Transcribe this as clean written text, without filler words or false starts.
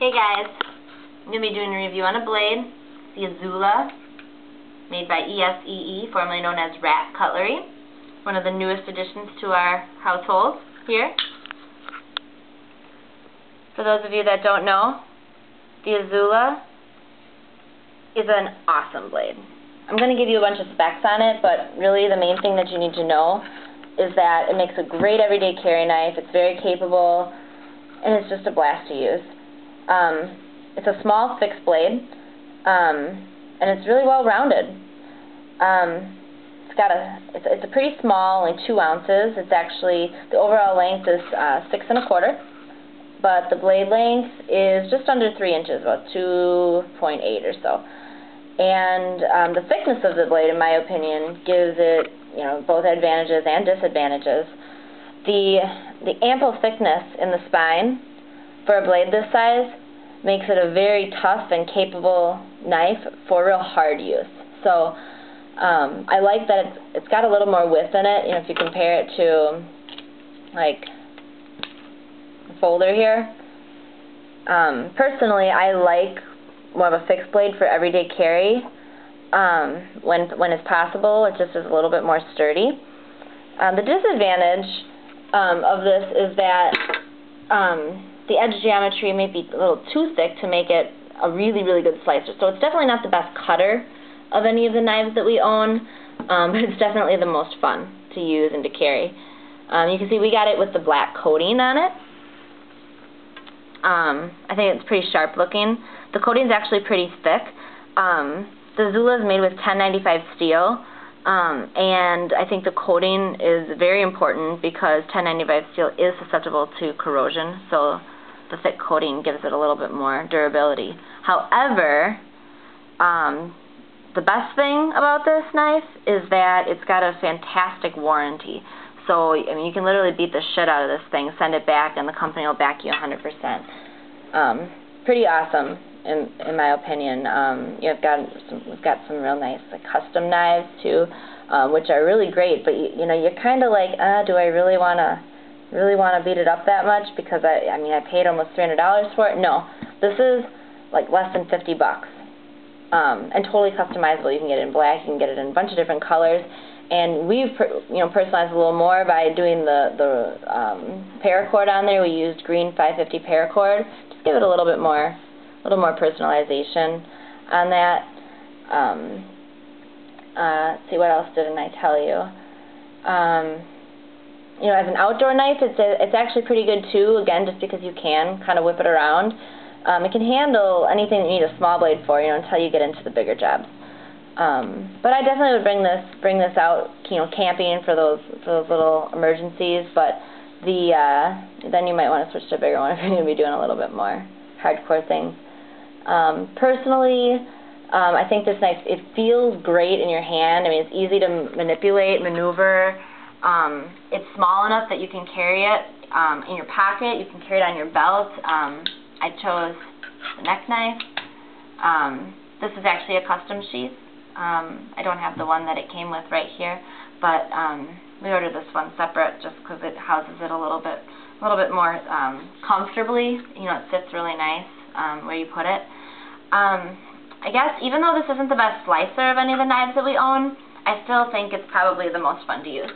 Hey guys, I'm going to be doing a review on a blade, the Izula, made by ESEE, formerly known as Rat Cutlery, one of the newest additions to our household here. For those of you that don't know, the Izula is an awesome blade. I'm going to give you a bunch of specs on it, but really the main thing that you need to know is that it makes a great everyday carry knife. It's very capable, and it's just a blast to use. It's a small fixed blade, and it's really well rounded. It's a pretty small, only 2 ounces. It's actually, the overall length is 6 1/4, but the blade length is just under 3 inches, about 2.8 or so. And the thickness of the blade, in my opinion, gives it, both advantages and disadvantages. The ample thickness in the spine for a blade this size makes it a very tough and capable knife for real hard use. So I like that it's got a little more width in it. If you compare it to like a folder here. Personally, I like more of a fixed blade for everyday carry when it's possible. It just is a little bit more sturdy. The disadvantage of this is that the edge geometry may be a little too thick to make it a really, really good slicer. So it's definitely not the best cutter of any of the knives that we own, but it's definitely the most fun to use and to carry. You can see we got it with the black coating on it. I think it's pretty sharp looking. The coating is actually pretty thick. The Izula is made with 1095 steel. And I think the coating is very important because 1095 steel is susceptible to corrosion, so the thick coating gives it a little bit more durability. However, the best thing about this knife is that it's got a fantastic warranty. So, I mean, you can literally beat the shit out of this thing, send it back, and the company will back you 100%. Pretty awesome. In my opinion. We've got some real nice custom knives too, which are really great. But you're kind of like, do I really want to beat it up that much? Because I mean, I paid almost $300 for it. No, this is like less than $50, and totally customizable. You can get it in black. You can get it in a bunch of different colors. And we've personalized a little more by doing the paracord on there. We used green 550 paracord. Just give it a little bit more. More personalization on that. Let's see, what else didn't I tell you? As an outdoor knife, it's actually pretty good too. Again, just because you can kind of whip it around. It can handle anything that you need a small blade for, until you get into the bigger jobs. But I definitely would bring this out, camping for those little emergencies. But then you might want to switch to a bigger one if you're going to be doing a little bit more hardcore things. Personally, I think this knife, it feels great in your hand. I mean, it's easy to manipulate, maneuver. It's small enough that you can carry it in your pocket. You can carry it on your belt. I chose the neck knife. This is actually a custom sheath. I don't have the one that it came with right here, but we ordered this one separate just because it houses it a little bit more comfortably. It sits really nice where you put it. I guess even though this isn't the best slicer of any of the knives that we own, I still think it's probably the most fun to use.